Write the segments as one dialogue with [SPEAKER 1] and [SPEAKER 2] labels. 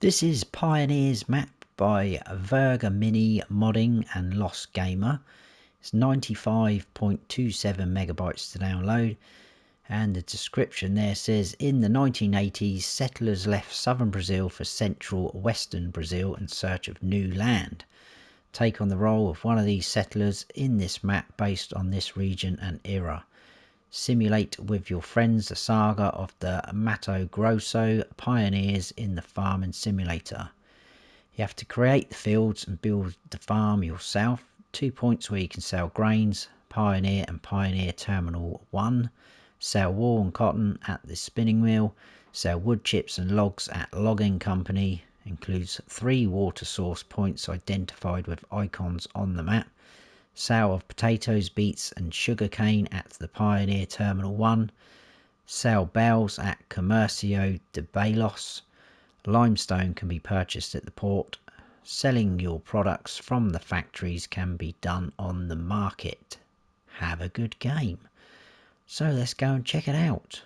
[SPEAKER 1] This is Pioneer's map by Vergamini Modding and Lostgamer. It's 95.27 megabytes to download, and the description there says, in the 1980s settlers left southern Brazil for central western Brazil in search of new land. Take on the role of one of these settlers in this map based on this region and era. Simulate with your friends the saga of the Mato Grosso pioneers in the farming simulator. You have to create the fields and build the farm yourself. 2 points where you can sell grains, Pioneer and Pioneer Terminal 1. Sell wool and cotton at the spinning wheel. Sell wood chips and logs at logging company. Includes 3 water source points identified with icons on the map. Sale of potatoes, beets and sugarcane at the Pioneer Terminal 1. Sell bells at Comercio de Balos. Limestone can be purchased at the port. Selling your products from the factories can be done on the market. Have a good game. So let's go and check it out.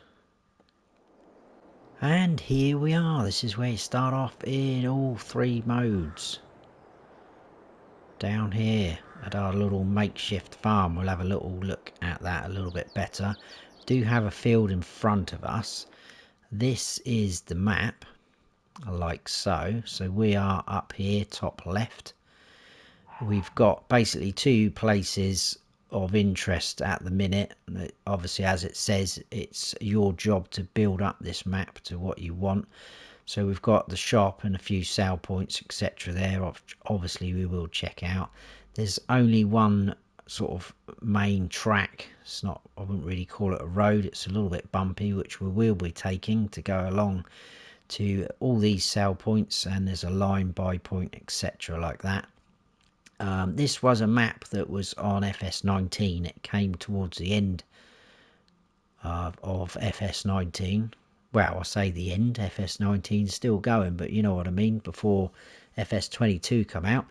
[SPEAKER 1] And here we are. This is where you start off in all 3 modes. Down here at our little makeshift farm, we'll have a little look at that a little bit better. Do have a field in front of us. This is the map, like so. So we are up here, top left. We've got basically 2 places of interest at the minute. Obviously, as it says, it's your job to build up this map to what you want. So we've got the shop and a few sale points, etc. there. Obviously, we will check out. There's only one sort of main track. It's not, I wouldn't really call it a road. It's a little bit bumpy, which we will be taking to go along to all these sale points. And there's a line by point, etc. like that. This was a map that was on FS19. It came towards the end of FS19. Well, I say the end, FS19 is still going, but you know what I mean, before FS22 come out.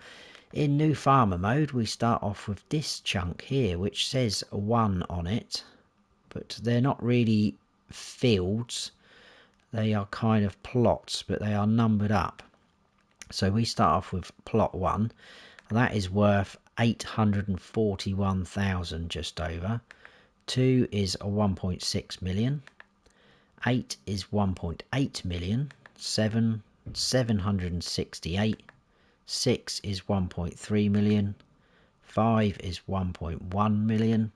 [SPEAKER 1] In new farmer mode, we start off with this chunk here, which says 1 on it, but they're not really fields. They are kind of plots, but they are numbered up. So we start off with plot 1. That is worth 841,000 just over. 2 is a 1.6 million. 8 is 1.8 million. 7, 768. 6 is 1.3 million. 5 is 1.1 million.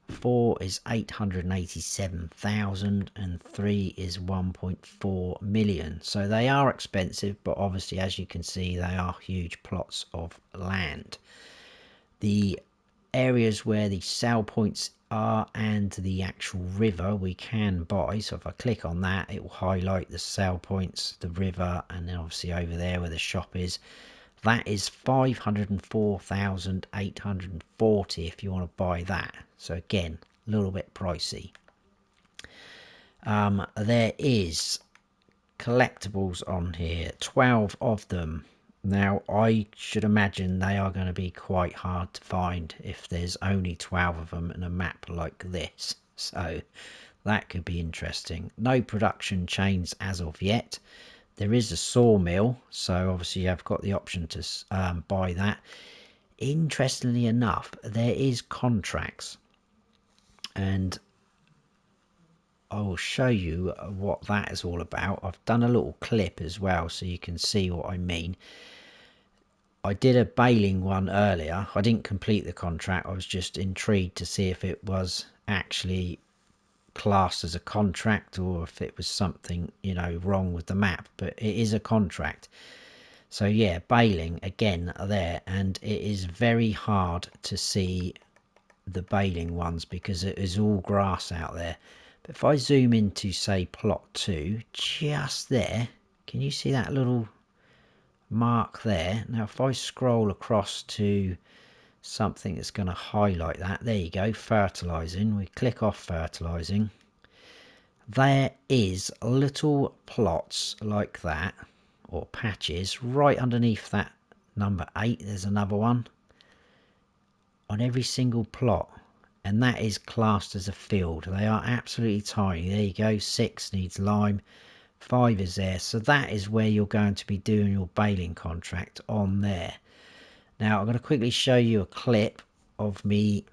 [SPEAKER 1] 4 is 887,000 and 3 is 1.4 million. So they are expensive, but obviously, as you can see, they are huge plots of land. The areas where the sale points are and the actual river we can buy. So if I click on that, it will highlight the sale points, the river, and then obviously over there where the shop is. That is 504,840 if you want to buy that. So again, a little bit pricey. There is collectibles on here, 12 of them. Now, I should imagine they are going to be quite hard to find if there's only 12 of them in a map like this. So that could be interesting. No production chains as of yet. There is a sawmill, so obviously I've got the option to buy that. Interestingly enough, there is contracts, and I will show you what that is all about. I've done a little clip as well, so you can see what I mean. I did a baling one earlier. I didn't complete the contract. I was just intrigued to see if it was actually classed as a contract or if it was something, you know, wrong with the map, but it is a contract. So yeah, baling again there, and it is very hard to see the baling ones because it is all grass out there. But if I zoom into, say, plot 2, just there, can you see that little mark there? Now if I scroll across to something that's going to highlight that, there you go, fertilizing. We click off fertilizing. There is little plots like that, or patches, right underneath that number 8. There's another one on every single plot, and that is classed as a field. They are absolutely tiny. There you go, 6 needs lime, 5 is there, so that is where you're going to be doing your baling contract on there. Now I'm going to quickly show you a clip of me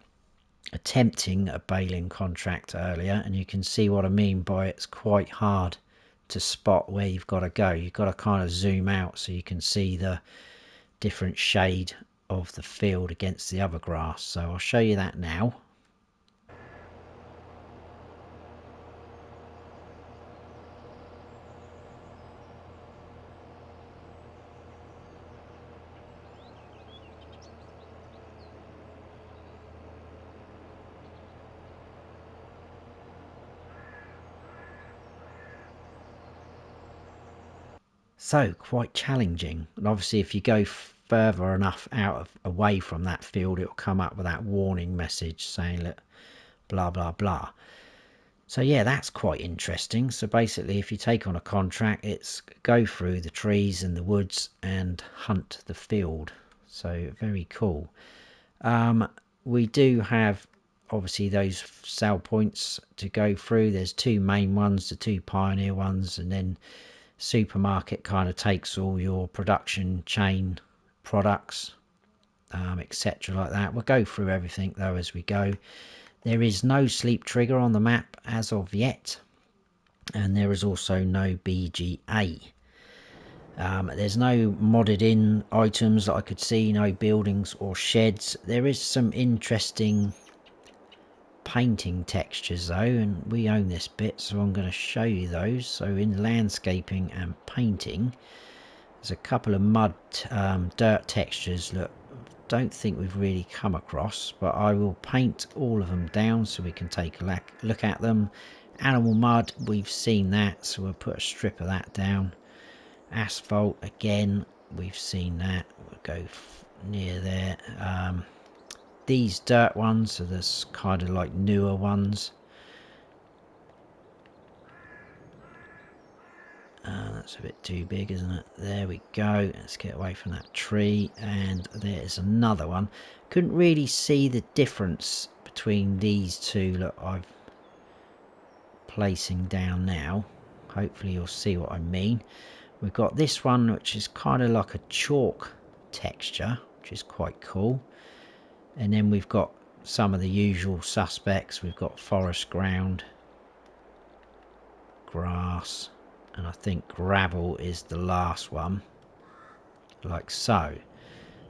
[SPEAKER 1] attempting a baling contract earlier, and you can see what I mean by it's quite hard to spot where you've got to go. You've got to kind of zoom out so you can see the different shade of the field against the other grass. So I'll show you that now. So quite challenging, and obviously if you go further enough away from that field, it'll come up with that warning message saying that blah blah blah. So yeah, that's quite interesting. So basically if you take on a contract, it's go through the trees and the woods and hunt the field. So very cool. We do have obviously those sell points to go through. There's two main ones, the two pioneer ones, and then supermarket kind of takes all your production chain products, etc. like that. We'll go through everything though as we go. There is no sleep trigger on the map as of yet, and there is also no BGA. There's no modded in items that I could see, no buildings or sheds. There is some interesting painting textures though, and we own this bit, so I'm going to show you those. So in landscaping and painting, there's a couple of mud dirt textures that I don't think we've really come across, but I will paint all of them down so we can take a look at them. Animal mud, we've seen that, so we'll put a strip of that down. Asphalt, again, we've seen that. We'll go near there. These dirt ones are this kind of like newer ones. That's a bit too big, isn't it? There we go. Let's get away from that tree. And there's another one. Couldn't really see the difference between these two that I'm placing down now. Hopefully you'll see what I mean. We've got this one which is kind of like a chalk texture, which is quite cool. And then we've got some of the usual suspects. We've got forest ground, grass, and I think gravel is the last one, like so.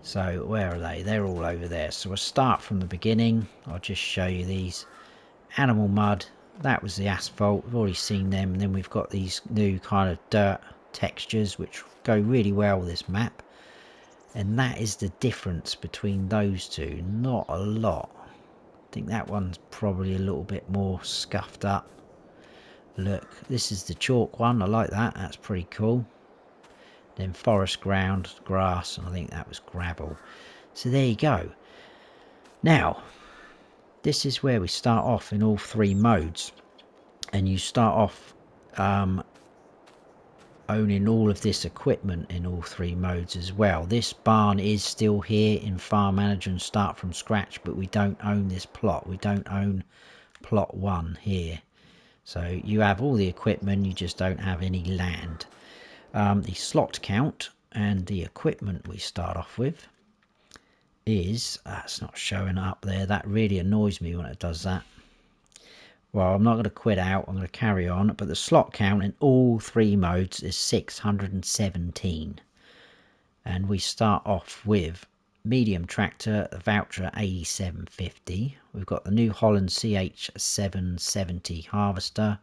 [SPEAKER 1] So where are they? They're all over there. So we'll start from the beginning. I'll just show you these. Animal mud, that was the asphalt. We've already seen them. And then we've got these new kind of dirt textures which go really well with this map. And that is the difference between those two. Not a lot. I think that one's probably a little bit more scuffed up. Look, this is the chalk one. I like that. That's pretty cool. Then forest ground, grass, and I think that was gravel. So there you go. Now, this is where we start off in all three modes. And you start off owning all of this equipment in all three modes as well. This barn is still here in Farm Manager and Start from Scratch, but we don't own this plot. We don't own plot 1 here. So you have all the equipment, you just don't have any land. The slot count and the equipment we start off with is, that's not showing up there. That really annoys me when it does that. Well, I'm not going to quit out, I'm going to carry on, but the slot count in all three modes is 617. And we start off with medium tractor, the voucher 8750. We've got the New Holland CH770 harvester,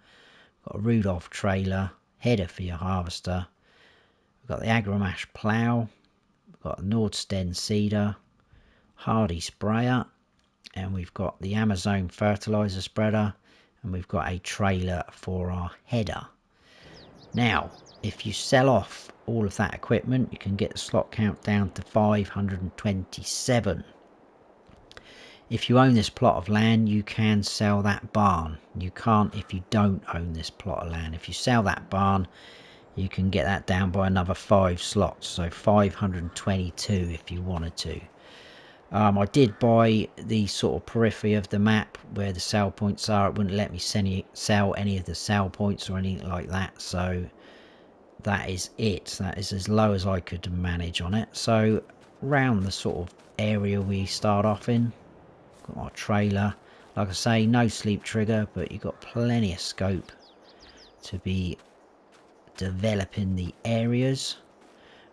[SPEAKER 1] we've got a Rudolph trailer, header for your harvester, we've got the Agromash plough, we've got a Nordsten seeder, Hardy sprayer, and we've got the Amazon fertilizer spreader, and we've got a trailer for our header. Now, if you sell off all of that equipment, you can get the slot count down to 527. If you own this plot of land, you can sell that barn. You can't if you don't own this plot of land. If you sell that barn, you can get that down by another 5 slots, so 522 if you wanted to. I did buy the sort of periphery of the map where the sell points are. It wouldn't let me sell any of the sell points or anything like that, so that is it. That is as low as I could manage on it. So round the sort of area we start off in, got our trailer. Like I say, no sleep trigger, but you've got plenty of scope to be developing the areas.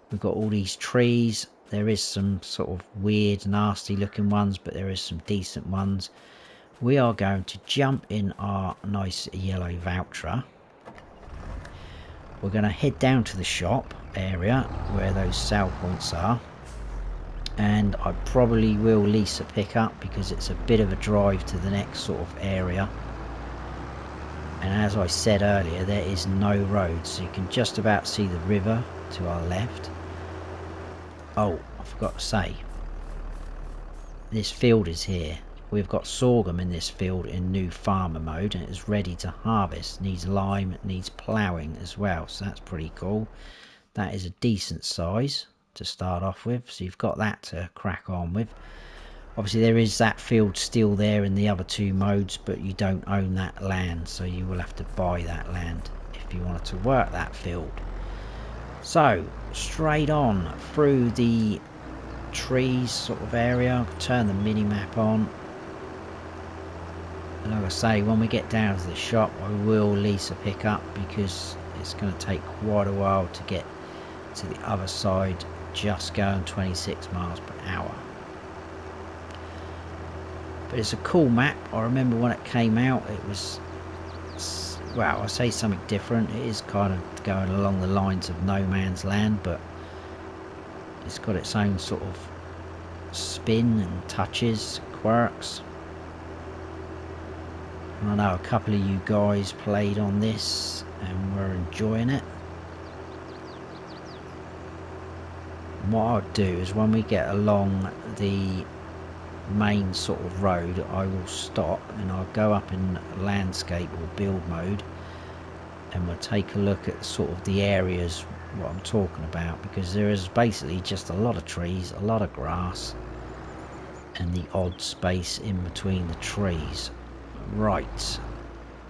[SPEAKER 1] We've got all these trees. There is some sort of weird, nasty looking ones, but there is some decent ones. We are going to jump in our nice yellow Valtra. We're going to head down to the shop area where those sell points are. And I probably will lease a pickup because it's a bit of a drive to the next sort of area. And as I said earlier, there is no road, so you can just about see the river to our left. Oh, I forgot to say, this field is here. We've got sorghum in this field in new farmer mode, and it's ready to harvest. Needs lime, it needs ploughing as well, so that's pretty cool. That is a decent size to start off with, so you've got that to crack on with. Obviously there is that field still there in the other two modes, but you don't own that land, so you will have to buy that land if you wanted to work that field. So straight on through the trees sort of area, turn the mini map on. And like I say, when we get down to the shop, I will lease a pickup because it's going to take quite a while to get to the other side, just going 26 miles per hour. But it's a cool map. I remember when it came out, it was, well, I say something different. It is kind of going along the lines of No Man's Land, but it's got its own sort of spin and touches, quirks. I know a couple of you guys played on this and were enjoying it. And what I'll do is when we get along the main sort of road, I will stop and I'll go up in landscape or build mode, and we'll take a look at sort of the areas what I'm talking about, because there is basically just a lot of trees, a lot of grass, and the odd space in between the trees. Right,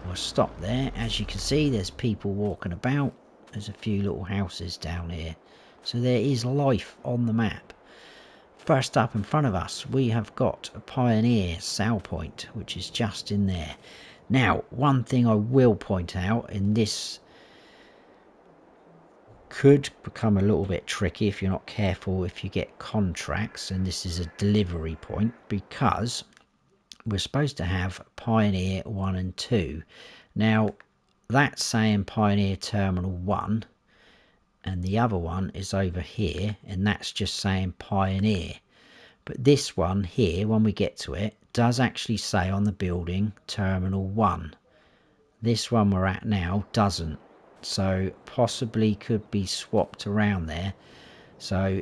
[SPEAKER 1] we'll stop there. As you can see, there's people walking about. There's a few little houses down here, so there is life on the map. First up in front of us, we have got a Pioneer sell point, which is just in there. Now, one thing I will point out, and this could become a little bit tricky if you're not careful if you get contracts, and this is a delivery point, because we're supposed to have Pioneer 1 and 2. Now, that's saying Pioneer Terminal 1, and the other one is over here, and that's just saying Pioneer. But this one here, when we get to it, does actually say on the building Terminal 1. This one we're at now doesn't, so possibly could be swapped around there. So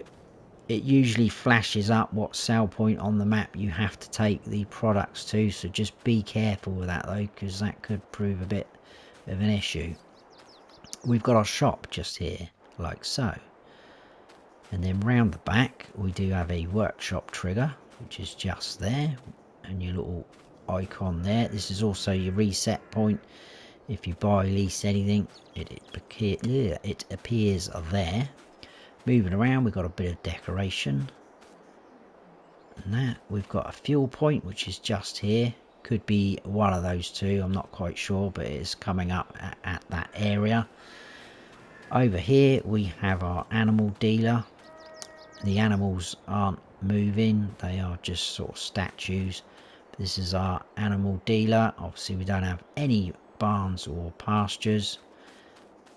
[SPEAKER 1] it usually flashes up what sell point on the map you have to take the products to, so just be careful with that though, because that could prove a bit of an issue. We've got our shop just here, like so. And then round the back we do have a workshop trigger, which is just there, and your little icon there. This is also your reset point. If you buy, lease anything, it appears there. Moving around, we've got a bit of decoration. And that, we've got a fuel point, which is just here. Could be one of those two, I'm not quite sure, but it's coming up at that area. Over here, we have our animal dealer. The animals aren't moving, they are just sort of statues. This is our animal dealer. Obviously, we don't have any barns or pastures.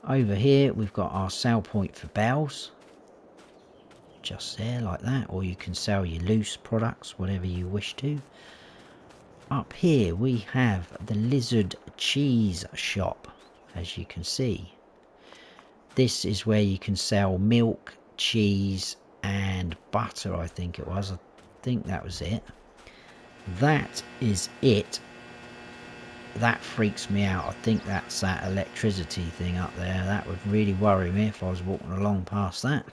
[SPEAKER 1] Over here, we've got our sell point for bells. Just there like that, or you can sell your loose products, whatever you wish to. Up here we have the lizard cheese shop, as you can see. This is where you can sell milk, cheese and butter, I think it was. I think that was it. That is it. That freaks me out. I think that's that electricity thing up there. That would really worry me if I was walking along past that.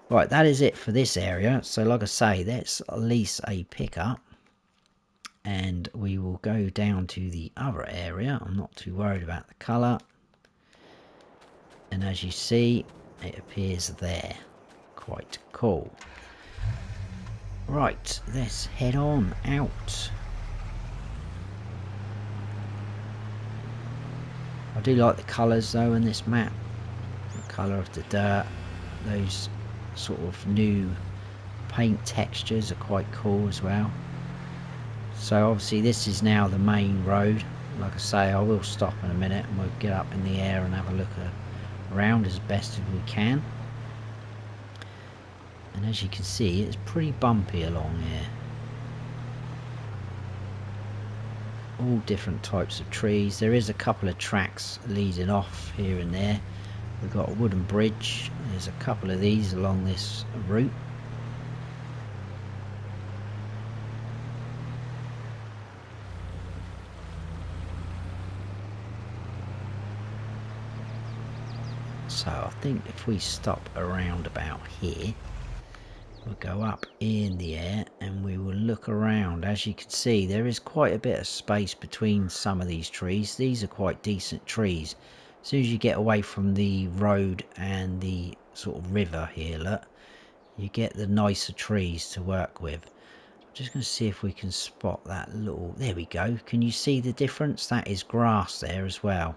[SPEAKER 1] Right, that is it for this area. So like I say, let's lease a pickup and we will go down to the other area. I'm not too worried about the colour. and as you see, it appears there. Quite cool. Right, let's head on out. I do like the colours though in this map. The colour of the dirt, those sort of new paint textures are quite cool as well. So obviously this is now the main road. Like I say, I will stop in a minute and we'll get up in the air and have a look around as best as we can. And as you can see, it's pretty bumpy along here. All different types of trees. There is a couple of tracks leading off here and there. We've got a wooden bridge. There's a couple of these along this route. So I think if we stop around about here, we'll go up in the air and we will look around. As you can see, there is quite a bit of space between some of these trees. These are quite decent trees. As soon as you get away from the road and the sort of river here, look, you get the nicer trees to work with. I'm just going to see if we can spot that little... There we go. Can you see the difference? That is grass there as well.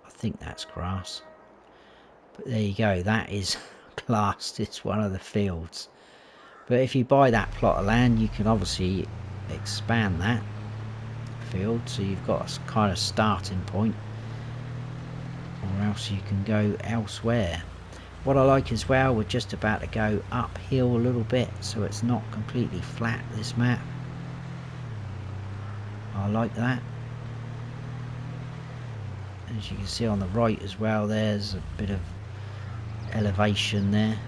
[SPEAKER 1] I think that's grass. But there you go. That is classed. It's one of the fields. But if you buy that plot of land, you can obviously expand that field. So you've got a kind of starting point. Or else you can go elsewhere. What I like as well, we're just about to go uphill a little bit, so it's not completely flat, this map. I like that. As you can see on the right as well, there's a bit of elevation there.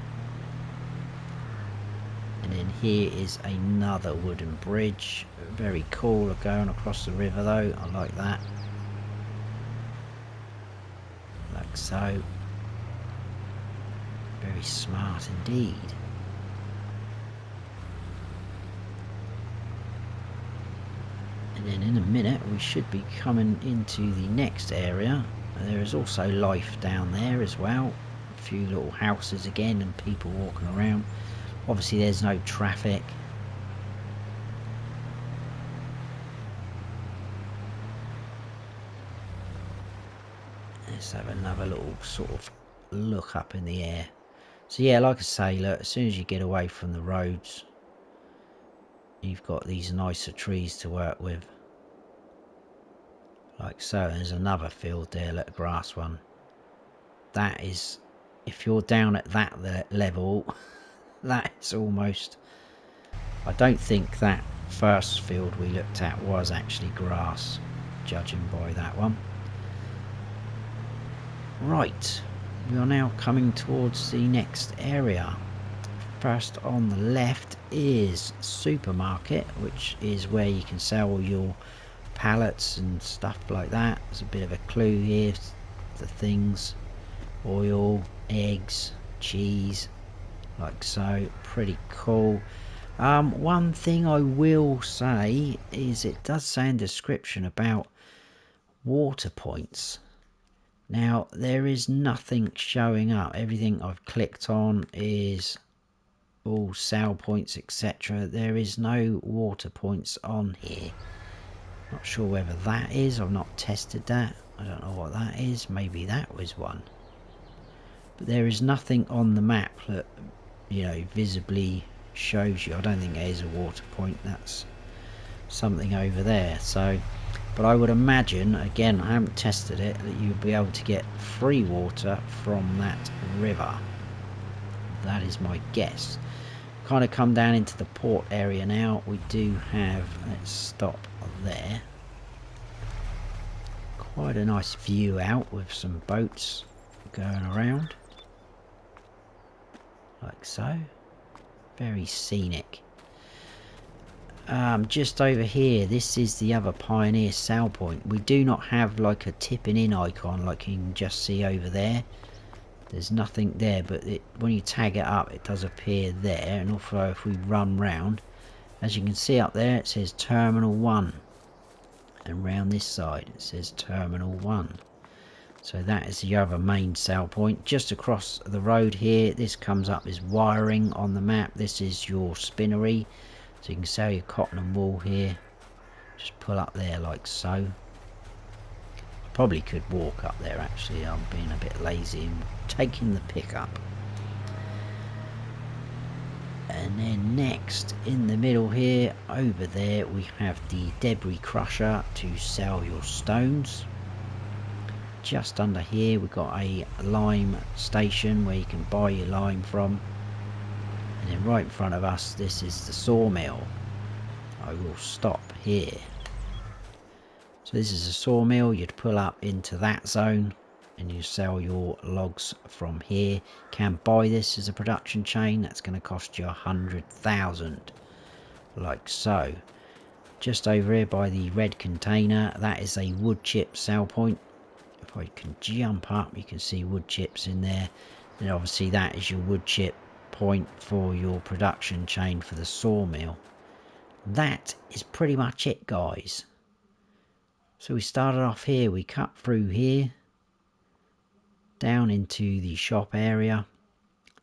[SPEAKER 1] And then here is another wooden bridge. Very cool going across the river though, I like that. Like so. Very smart indeed. And then in a minute we should be coming into the next area. There is also life down there as well. A few little houses again and people walking around. Obviously there's no traffic. Let's have another little sort of look up in the air. So yeah, like I say, look, as soon as you get away from the roads, you've got these nicer trees to work with. Like so. There's another field there, look, a grass one. That is, if you're down at that level, that is almost... I don't think that first field we looked at was actually grass, judging by that one. Right. We are now coming towards the next area. First on the left is supermarket, which is where you can sell all your pallets and stuff like that. There's a bit of a clue here. The things: oil, eggs, cheese, like so. Pretty cool. One thing I will say is it does say in the description about water points. Now, there is nothing showing up. Everything I've clicked on is all sale points, etc. There is no water points on here. Not sure whether that is. I've not tested that. I don't know what that is. Maybe that was one. But there is nothing on the map that, you know, visibly shows you. I don't think there is a water point. That's something over there. So... But I would imagine, again, I haven't tested it, that you'll be able to get free water from that river. That is my guess. Kind of come down into the port area now. We do have, let's stop there. Quite a nice view out with some boats going around. Like so. Very scenic. Just over here, this is the other Pioneer sale point. We do not have like a tipping in icon like you can just see over there. There's nothing there, but when you tag it up, it does appear there. And also if we run round, as you can see up there, it says Terminal 1. And round this side, it says Terminal 1. So that is the other main sell point. Just across the road here, this comes up as wiring on the map. This is your spinnery. So you can sell your cotton and wool here. Just pull up there like so. Probably could walk up there actually. I'm being a bit lazy and taking the pickup. And then next in the middle here, over there, we have the debris crusher to sell your stones. Just under here we've got a lime station where you can buy your lime from. And then right in front of us, this is the sawmill. I will stop here. So this is a sawmill. You'd pull up into that zone and you sell your logs from here. Can buy this as a production chain. That's going to cost you 100,000, like so. Just over here by the red container, that is a wood chip sell point. If I can jump up, you can see wood chips in there. And obviously that is your wood chip point for your production chain for the sawmill. That is pretty much it, guys. So we started off here, we cut through here down into the shop area.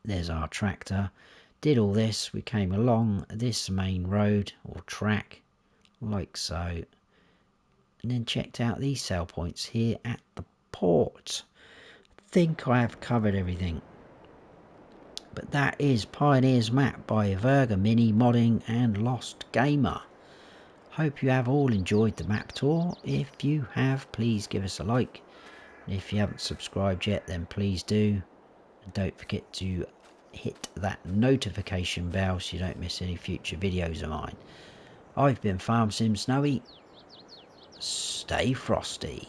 [SPEAKER 1] There's our tractor. Did all this, we came along this main road or track like so, and then checked out these sell points here at the port. I think I have covered everything. But that is Pioneer's Map by Vergamini Modding and Lostgamer. Hope you have all enjoyed the map tour. If you have, please give us a like. And if you haven't subscribed yet, then please do. And don't forget to hit that notification bell so you don't miss any future videos of mine. I've been Farm Sim Snowy. Stay frosty.